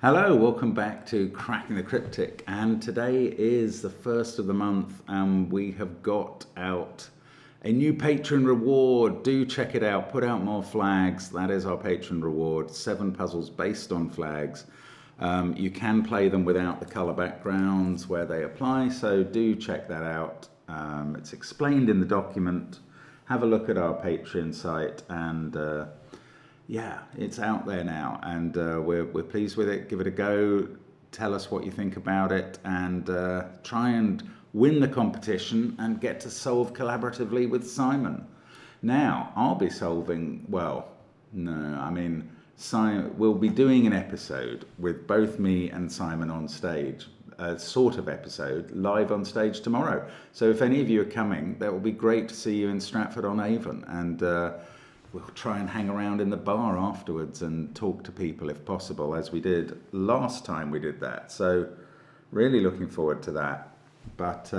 Hello, welcome back to Cracking the Cryptic, and today is the first of the month and we have got out a new patron reward. Do check it out, put out more flags. That is our patron reward, 7 puzzles based on flags. You can play them without the colour backgrounds where they apply, so do check that out. It's explained in the document. Have a look at our Patreon site, and yeah, it's out there now, and we're pleased with it. Give it a go. Tell us what you think about it, and try and win the competition and get to solve collaboratively with Simon. Now, I'll be solving, well, no, I mean, we'll be doing an episode with both me and Simon on stage, a sort of episode, live on stage tomorrow. So if any of you are coming, that will be great to see you in Stratford-on-Avon, and we'll try and hang around in the bar afterwards and talk to people if possible, as we did last time we did that. So really looking forward to that. But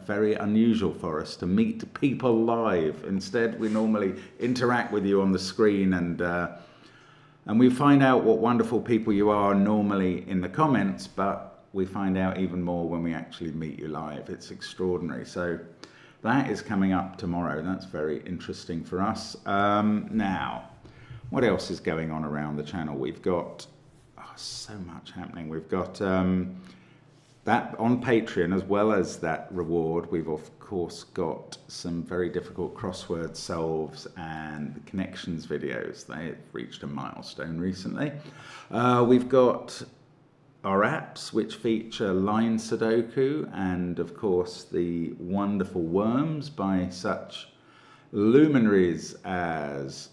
very unusual for us to meet people live. Instead, we normally interact with you on the screen, and we find out what wonderful people you are normally in the comments, but we find out even more when we actually meet you live. It's extraordinary. So that is coming up tomorrow. That's very interesting for us. Now, what else is going on around the channel? We've got so much happening. We've got that on Patreon, as well as that reward. We've of course got some very difficult crossword solves and connections videos. They've reached a milestone recently. We've got our apps, which feature line Sudoku, and of course the wonderful worms by such luminaries as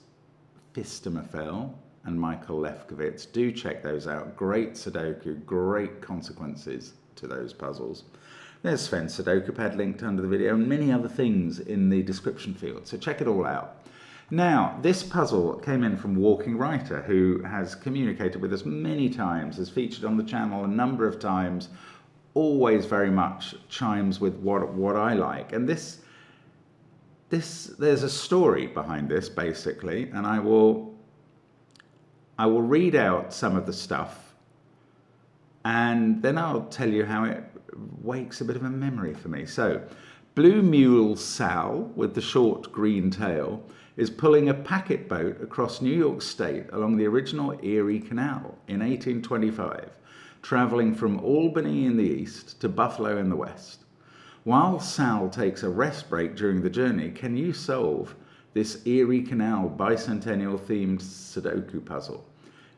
Fistamafel and Michael Lefkowitz. Do check those out. Great Sudoku, great consequences to those puzzles. There's SVEN'S SUDOKU PAD linked under the video, and many other things in the description field, so check it all out. Now, this puzzle came in from Walking Writer, who has communicated with us many times, has featured on the channel a number of times, always very much chimes with what I like. And there's a story behind this, basically, and I will read out some of the stuff, and then I'll tell you how it wakes a bit of a memory for me. So, Blue Mule Sal, with the short green tail, is pulling a packet boat across New York State along the original Erie Canal in 1825, traveling from Albany in the east to Buffalo in the west. While Sal takes a rest break during the journey, can you solve this Erie Canal bicentennial themed Sudoku puzzle?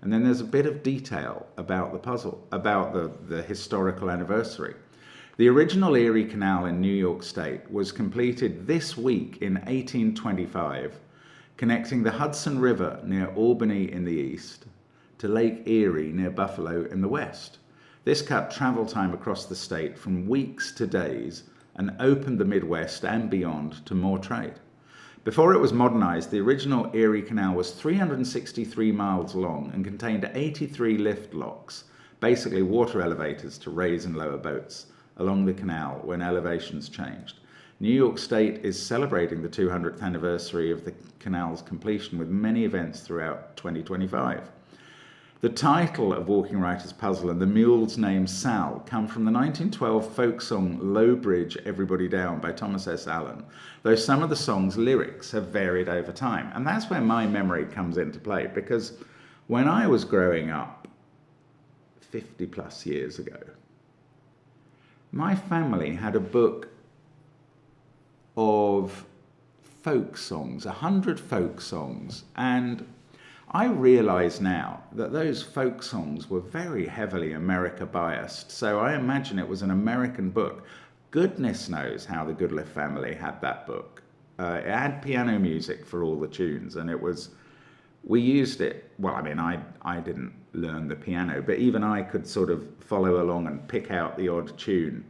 And then there's a bit of detail about the puzzle, about the historical anniversary. The original Erie Canal in New York State was completed this week in 1825, connecting the Hudson River near Albany in the east to Lake Erie near Buffalo in the west. This cut travel time across the state from weeks to days and opened the Midwest and beyond to more trade. Before it was modernized, the original Erie Canal was 363 miles long and contained 83 lift locks, basically water elevators to raise and lower boats along the canal when elevations changed. New York State is celebrating the 200th anniversary of the canal's completion with many events throughout 2025. The title of Walking Writer's puzzle and the mule's name Sal come from the 1912 folk song Low Bridge, Everybody Down by Thomas S. Allen, though some of the song's lyrics have varied over time. And that's where my memory comes into play, because when I was growing up 50 plus years ago, my family had a book of folk songs, 100 folk songs, and I realise now that those folk songs were very heavily America biased, so I imagine it was an American book. Goodness knows how the Goodliffe family had that book. It had piano music for all the tunes, and we used it, well, I mean, I didn't learn the piano, but even I could sort of follow along and pick out the odd tune.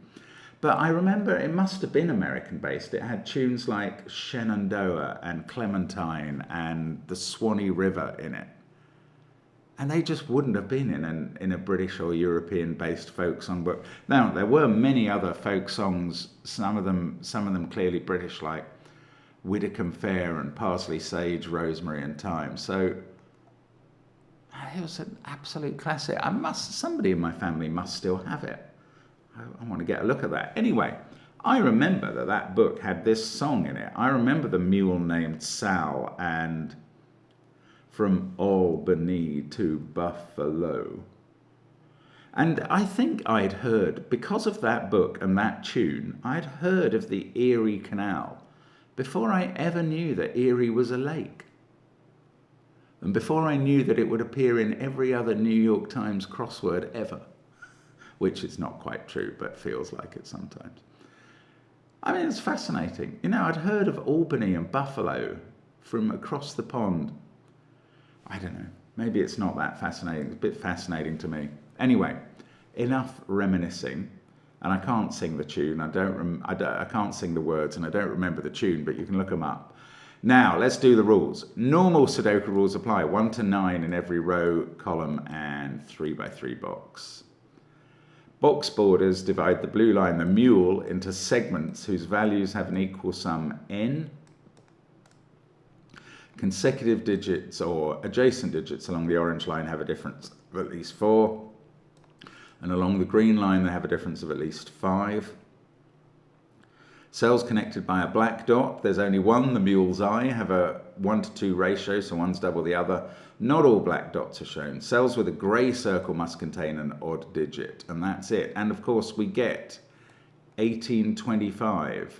But I remember it must have been American-based. It had tunes like Shenandoah and Clementine and the Swanee River in it. And they just wouldn't have been in a British or European-based folk song book. Now, there were many other folk songs, some of them clearly British, like Widdicombe Fair and Parsley, Sage, Rosemary and Thyme. So It was an absolute classic. Somebody in my family must still have it. I want to get a look at that. Anyway, I remember that book had this song in it. I remember the mule named Sal and From Albany to Buffalo. And I think I'd heard, because of that book and that tune, I'd heard of the Erie Canal before I ever knew that Erie was a lake. And before I knew that it would appear in every other New York Times crossword ever, which is not quite true, but feels like it sometimes. I mean, it's fascinating. You know, I'd heard of Albany and Buffalo from across the pond. I don't know. Maybe it's not that fascinating. It's a bit fascinating to me. Anyway, enough reminiscing. And I can't sing the tune. I can't sing the words, and I don't remember the tune, but you can look them up. Now, let's do the rules. Normal Sudoku rules apply. 1 to 9 in every row, column, and 3 by 3 box. Box borders divide the blue line, the mule, into segments whose values have an equal sum n. Consecutive digits or adjacent digits along the orange line have a difference of at least 4. And along the green line, they have a difference of at least 5. Cells connected by a black dot, there's only one, the mule's eye, have a 1 to 2 ratio, so one's double the other. Not all black dots are shown. Cells with a grey circle must contain an odd digit, and that's it. And of course, we get 1825,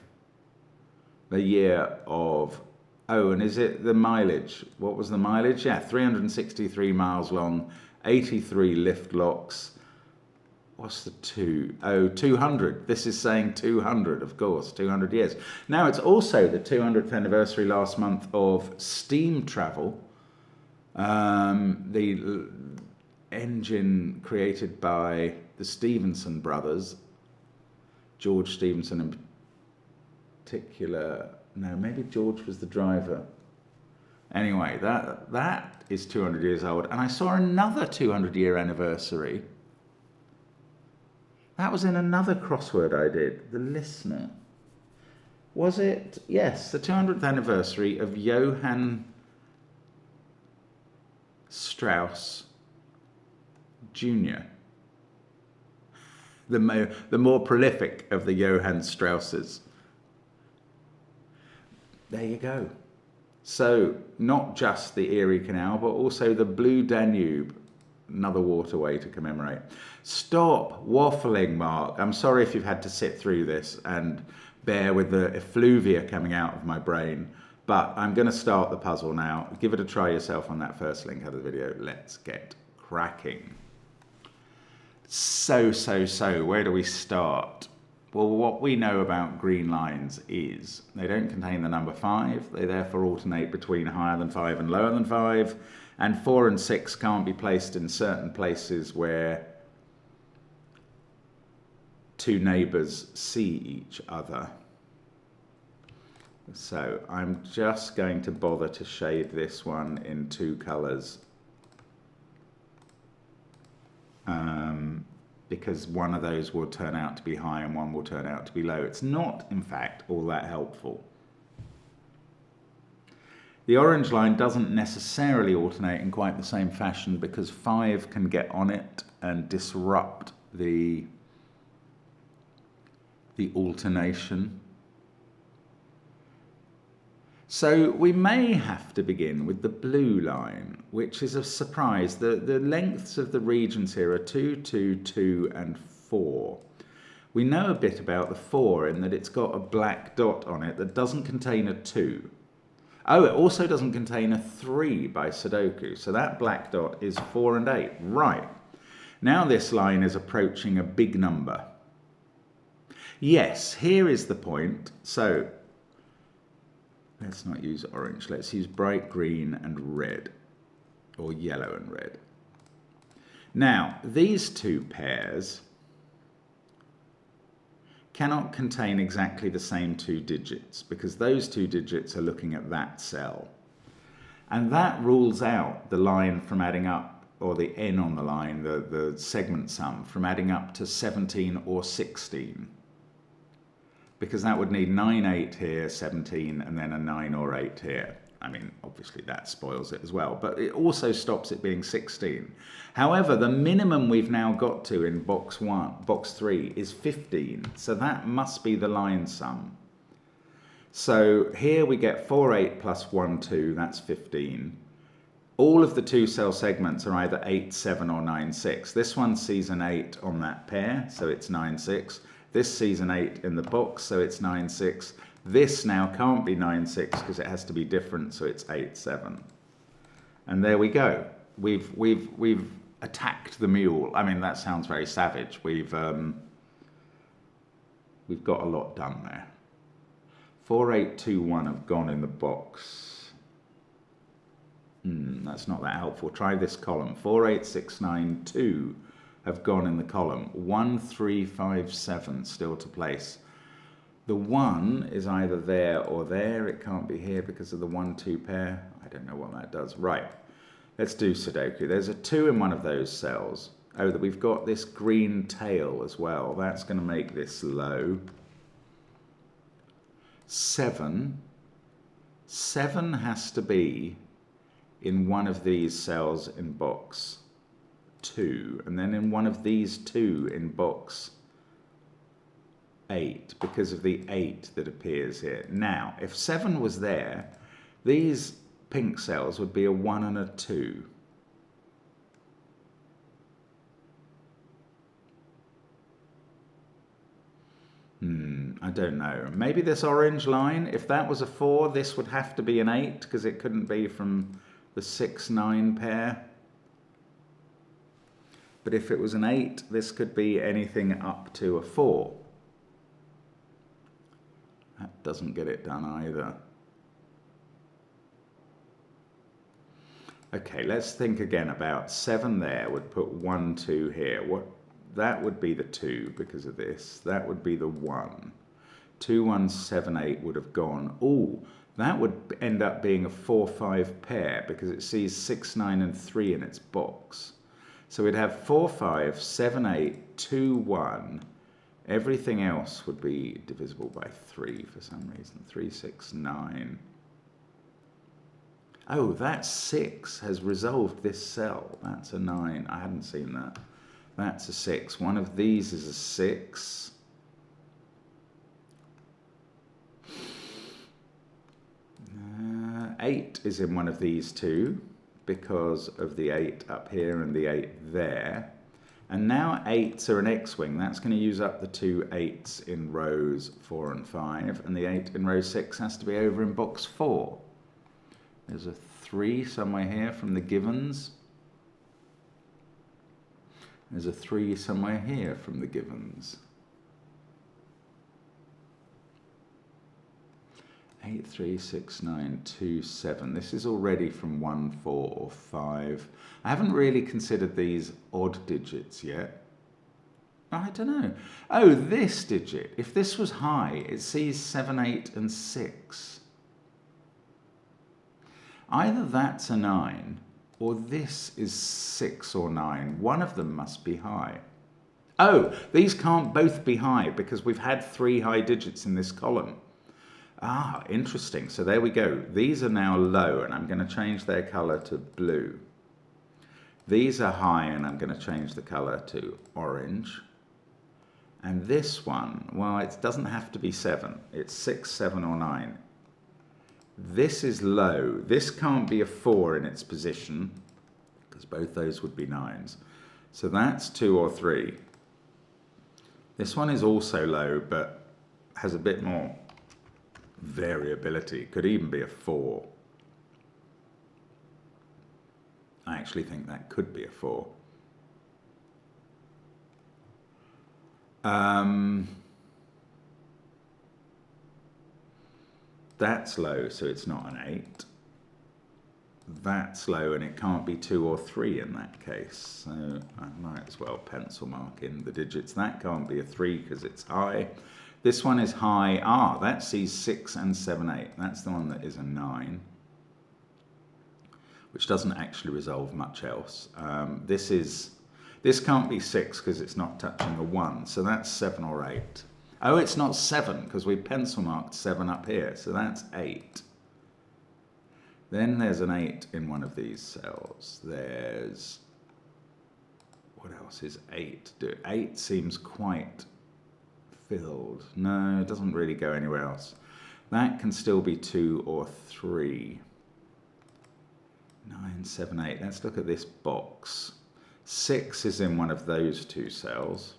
the year of, oh, and is it the mileage? What was the mileage? Yeah, 363 miles long, 83 lift locks. What's the 2? Oh, 200. This is saying 200, of course, 200 years. Now, it's also the 200th anniversary last month of steam travel. The engine created by the Stephenson brothers, George Stephenson in particular. No, maybe George was the driver. Anyway, that is 200 years old. And I saw another 200-year anniversary. That was in another crossword I did, The Listener. Was it? Yes, the 200th anniversary of Johann Strauss Jr., the more prolific of the Johann Strausses. There you go. So, not just the Erie Canal, but also the Blue Danube, another waterway to commemorate. Stop waffling, Mark. I'm sorry if you've had to sit through this and bear with the effluvia coming out of my brain, but I'm going to start the puzzle now. Give it a try yourself on that first link of the video. Let's get cracking. So, where do we start? Well, what we know about green lines is they don't contain the number 5. They therefore alternate between higher than 5 and lower than 5. And 4 and 6 can't be placed in certain places where two neighbours see each other. So I'm just going to bother to shade this one in 2 colours. Because one of those will turn out to be high and one will turn out to be low. It's not, in fact, all that helpful. The orange line doesn't necessarily alternate in quite the same fashion because 5 can get on it and disrupt the alternation. So we may have to begin with the blue line, which is a surprise. The lengths of the regions here are 2, 2, 2, and 4. We know a bit about the 4 in that it's got a black dot on it that doesn't contain a 2. Oh, it also doesn't contain a 3 by Sudoku, so that black dot is 4 and 8. Right. Now this line is approaching a big number. Yes, here is the point. So let's not use orange. Let's use bright green and red, or yellow and red. Now, these 2 pairs cannot contain exactly the same 2 digits because those 2 digits are looking at that cell. And that rules out the line from adding up, or the n on the line, the segment sum, from adding up to 17 or 16. Because that would need 9, 8 here, 17, and then a 9 or 8 here. I mean, obviously that spoils it as well, but it also stops it being 16. However, the minimum we've now got to in box 3 is 15, so that must be the line sum. So here we get 4, 8 plus 1, 2, that's 15. All of the 2 cell segments are either 8, 7 or 9, 6. This one sees an 8 on that pair, so it's 9, 6. This sees an 8 in the box, so it's 9, 6. This now can't be 9, 6 because it has to be different, so it's 8, 7. And there we go. We've attacked the mule. I mean, that sounds very savage. We've got a lot done there. 4, 8, 2, 1 have gone in the box. That's not that helpful. Try this column. 4, 8, 6, 9, 2 have gone in the column. 1, 3, 5, 7 still to place. The 1 is either there or there. It can't be here because of the 1, 2 pair. I don't know what that does. Right, let's do Sudoku. There's a 2 in one of those cells. Oh, that we've got this green tail as well. That's going to make this low. 7. 7 has to be in one of these cells in box 2, and then in one of these 2 in box 8 because of the 8 that appears here. Now, if 7 was there, these pink cells would be a 1 and a 2. I don't know. Maybe this orange line, if that was a 4, this would have to be an 8 because it couldn't be from the 6, 9 pair. But if it was an 8, this could be anything up to a 4. That doesn't get it done either. Okay, let's think again about 7 there would put 1, 2 here. That would be the 2 because of this. That would be the 1. 2, 1, 7, 8 would have gone. Oh, that would end up being a 4, 5 pair because it sees 6, 9 and 3 in its box. So we'd have 4, 5, 7, 8, 2, 1. Everything else would be divisible by 3 for some reason. 3, 6, 9. Oh, that 6 has resolved this cell. That's a 9. I hadn't seen that. That's a 6. One of these is a 6. Eight is in one of these 2 because of the 8 up here and the 8 there. And now 8s are an X-wing. That's going to use up the 2 8s in rows 4 and 5. And the 8 in row 6 has to be over in box 4. There's a 3 somewhere here from the givens. There's a 3 somewhere here from the givens. 8, 3, 6, 9, 2, 7. This is already from 1, 4 or 5. I haven't really considered these odd digits yet. I don't know. Oh, this digit. If this was high, it sees 7, 8 and 6. Either that's a 9 or this is 6 or 9. One of them must be high. Oh, these can't both be high because we've had 3 high digits in this column. Ah, interesting. So there we go. These are now low, and I'm going to change their color to blue. These are high, and I'm going to change the color to orange. And this one, well, it doesn't have to be 7. It's 6, 7, or 9. This is low. This can't be a 4 in its position, because both those would be 9s. So that's 2 or 3. This one is also low, but has a bit more variability. Could even be a 4. I actually think that could be a 4. That's low, so it's not an 8. That's low, and it can't be 2 or 3 in that case. So I might as well pencil mark in the digits. That can't be a 3 because it's high. This one is high. Ah, that sees 6 and 7, 8. That's the one that is a 9, which doesn't actually resolve much else. This can't be 6 because it's not touching a 1. So that's 7 or 8. Oh, it's not 7 because we pencil marked 7 up here. So that's 8. Then there's an 8 in one of these cells. There's, what else is 8? 8 seems quite filled. No, it doesn't really go anywhere else. That can still be 2 or 3. 9, 7, 8. Let's look at this box. 6 is in one of those 2 cells.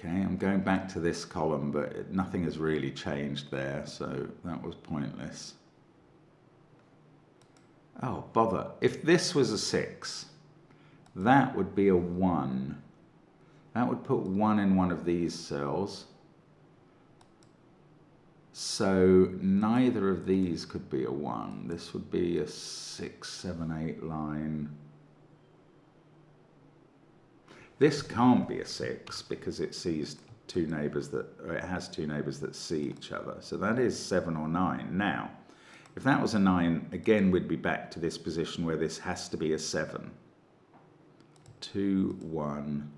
Okay, I'm going back to this column, but nothing has really changed there, so that was pointless. Oh, bother. If this was a 6, that would be a 1. That would put 1 in one of these cells. So neither of these could be a 1. This would be a 6, 7, 8 line. This can't be a 6 because it sees two neighbours that, or it has two neighbours that see each other. So that is 7 or 9. Now, if that was a 9, again we'd be back to this position where this has to be a 7. 2, 1,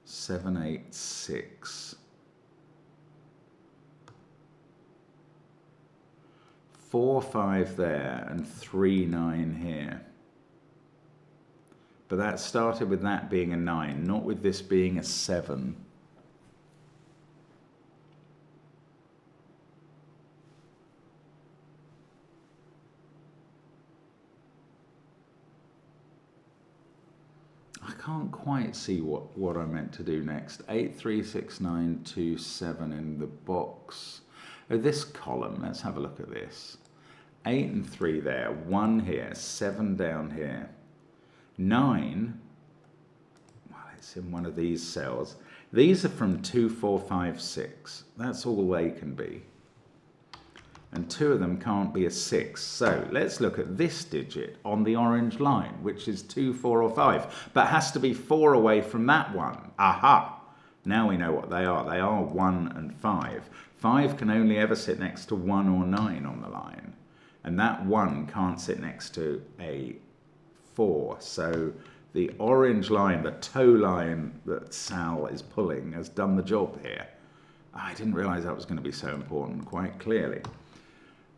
7, 8, 6. 4, 5 there, and 3, 9 here. But that started with that being a 9, not with this being a 7. I can't quite see what I meant to do next. 8, 3, 6, 9, 2, 7 in the box. Oh, this column, let's have a look at this. 8 and 3 there, 1 here, 7 down here. 9, well, it's in one of these cells. These are from 2, 4, 5, 6. That's all they can be. And 2 of them can't be a 6. So let's look at this digit on the orange line, which is 2, 4, or 5, but has to be 4 away from that one. Aha! Now we know what they are. They are 1 and 5. 5 can only ever sit next to 1 or 9 on the line. And that 1 can't sit next to a 4. So the orange line, the toe line that Sal is pulling, has done the job here. I didn't realise that was going to be so important, quite clearly.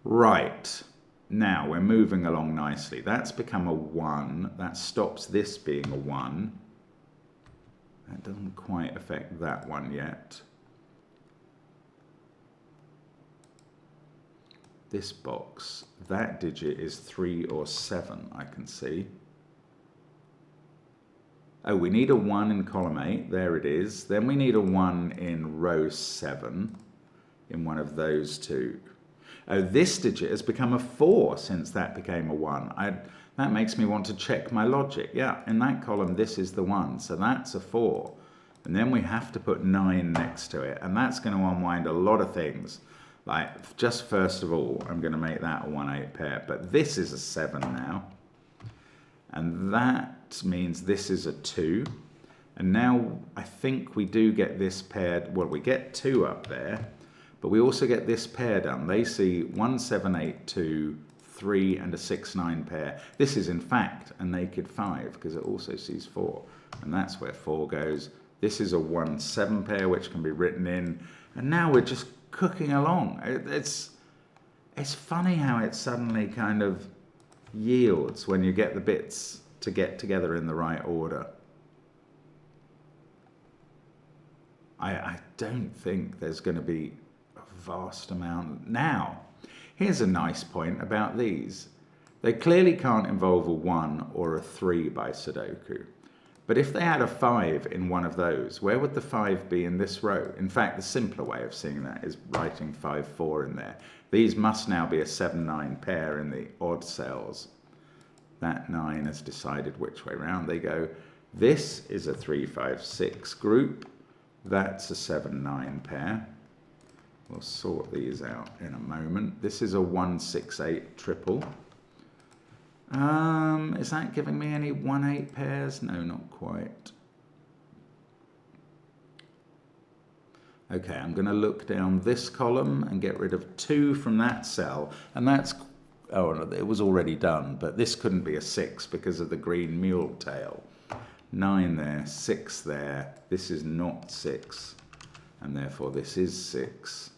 Right, now we're moving along nicely. That's become a 1. That stops this being a 1. That doesn't quite affect that one yet. This box, that digit is 3 or 7, I can see. Oh, we need a 1 in column 8, there it is. Then we need a 1 in row 7, in one of those 2. Oh, this digit has become a 4 since that became a 1. That makes me want to check my logic. Yeah, in that column, this is the 1, so that's a 4. And then we have to put 9 next to it, and that's going to unwind a lot of things. Like, just first of all, I'm going to make that a 1-8 pair, but this is a 7 now. And that means this is a 2. And now I think we do get this paired, well, we get 2 up there, but we also get this pair done. They see 1, 7, 8, 2, 3, and a 6, 9 pair. This is, in fact, a naked 5, because it also sees 4. And that's where 4 goes. This is a 1, 7 pair, which can be written in. And now we're just cooking along. It's funny how it suddenly kind of yields when you get the bits to get together in the right order. I don't think there's going to be a vast amount. Now, here's a nice point about these. They clearly can't involve a 1 or a 3 by Sudoku. But if they had a 5 in one of those, where would the 5 be in this row? In fact, the simpler way of seeing that is writing 5, 4 in there. These must now be a 7, 9 pair in the odd cells. That 9 has decided which way round they go. This is a 3, 5, 6 group. That's a 7, 9 pair. We'll sort these out in a moment. This is a 1, 6, 8 triple. Is that giving me any 1, 8 pairs? No, not quite. Okay, I'm going to look down this column and get rid of 2 from that cell. And that's, oh, no, it was already done, but this couldn't be a 6 because of the green mule tail. 9 there, 6 there. This is not 6, and therefore this is 6.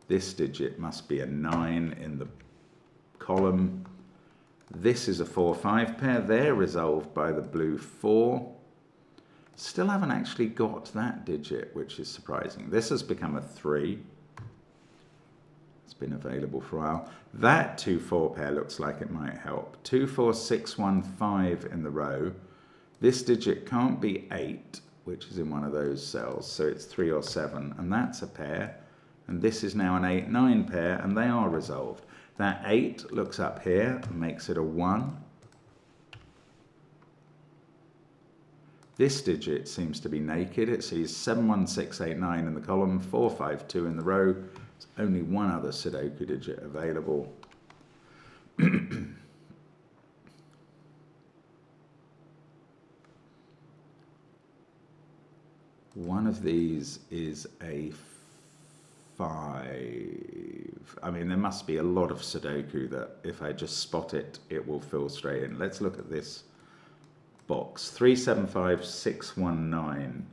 This digit must be a 9 in the column. This is a 4-5 pair. They're resolved by the blue 4. Still haven't actually got that digit, which is surprising. This has become a 3. It's been available for a while. That 2-4 pair looks like it might help. 2, 4, 6, 1, 5 in the row. This digit can't be 8, which is in one of those cells, so it's 3 or 7, and that's a pair. And this is now an 8-9 pair, and they are resolved. That 8 looks up here and makes it a 1. This digit seems to be naked. It sees 7, 1, 6, 8, 9 in the column, 4, 5, 2 in the row. There's only one other Sudoku digit available. One of these is a 5. I mean, there must be a lot of Sudoku that if I just spot it, it will fill straight in. Let's look at this box. 3, 7, 5, 6, 1, 9.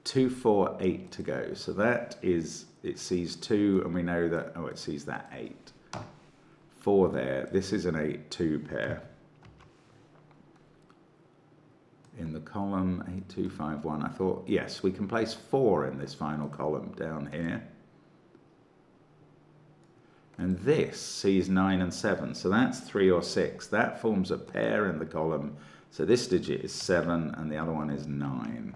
2, 4, 8 to go. So that is, it sees 2, and we know that, oh, it sees that 8. 4 there. This is an 8-2 pair. In the column 8, 2, 5, 1, I thought, yes, we can place 4 in this final column down here. And this sees 9 and 7, so that's 3 or 6. That forms a pair in the column. So this digit is 7 and the other one is 9.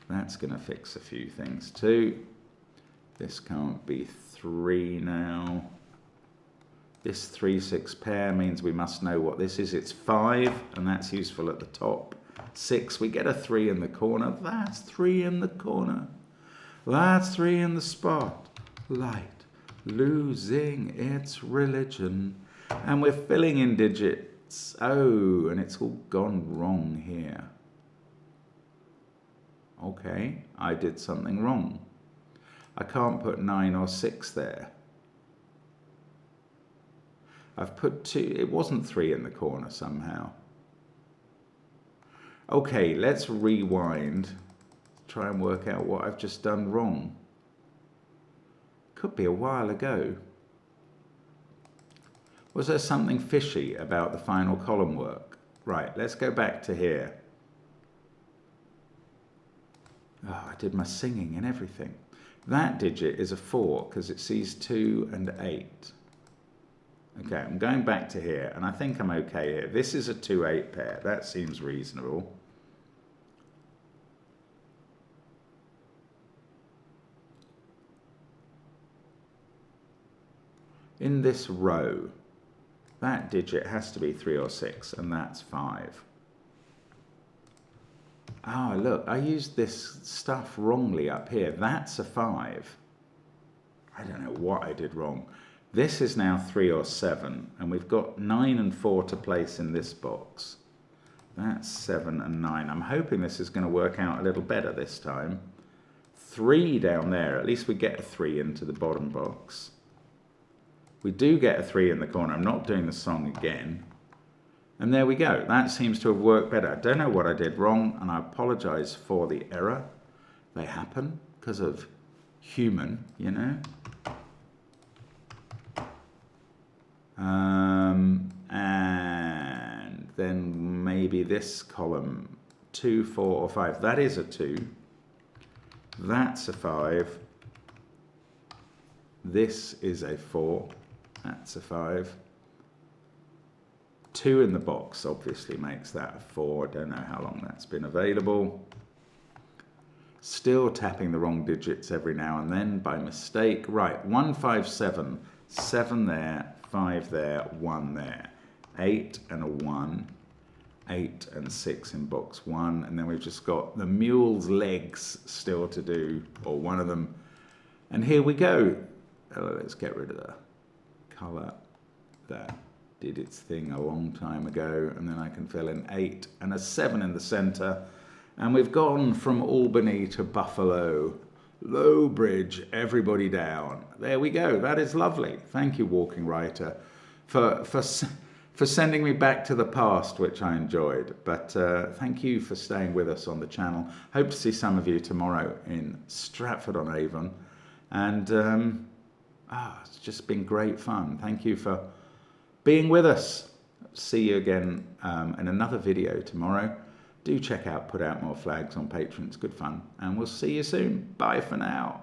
That's going to fix a few things too. This can't be 3 now. This 3, 6 pair means we must know what this is. It's 5, and that's useful at the top. 6, we get a 3 in the corner. That's 3 in the corner. That's 3 in the spot. Light, losing its religion. And we're filling in digits. Oh, and it's all gone wrong here. Okay, I did something wrong. I can't put 9 or 6 there. I've put 2, it wasn't 3 in the corner somehow. Okay, let's rewind, try and work out what I've just done wrong. Could be a while ago. Was there something fishy about the final column work? Right, let's go back to here. Oh, I did my singing and everything. That digit is a 4 because it sees 2 and 8. Okay, I'm going back to here, and I think I'm okay here. This is a 2-8 pair. That seems reasonable. In this row, that digit has to be 3 or 6, and that's 5. Ah, look, I used this stuff wrongly up here. That's a 5. I don't know what I did wrong. This is now 3 or 7, and we've got 9 and 4 to place in this box. That's 7 and 9. I'm hoping this is going to work out a little better this time. 3 down there. At least we get a 3 into the bottom box. We do get a 3 in the corner. I'm not doing the song again. And there we go. That seems to have worked better. I don't know what I did wrong, and I apologize for the error. They happen because of human, you know. And then maybe this column, 2, 4, or 5. That is a 2. That's a 5. This is a 4. That's a 5. 2 in the box obviously makes that a 4. Don't know how long that's been available. Still tapping the wrong digits every now and then by mistake. Right, 1, 5, 7. 7 there, 5 there, 1 there. 8 and a 1. 8 and 6 in box 1. And then we've just got the mule's legs still to do, or one of them. And here we go. Oh, let's get rid of the colour. That did its thing a long time ago. And then I can fill in 8 and a 7 in the centre. And we've gone from Albany to Buffalo. Low bridge, everybody down. There we go. That is lovely. Thank you, Walking Writer, for for sending me back to the past, which I enjoyed. But thank you for staying with us on the channel. Hope to see some of you tomorrow in Stratford-on-Avon. And it's just been great fun. Thank you for being with us. See you again in another video tomorrow. Do check out Put Out More Flags on Patreon. It's good fun. And we'll see you soon. Bye for now.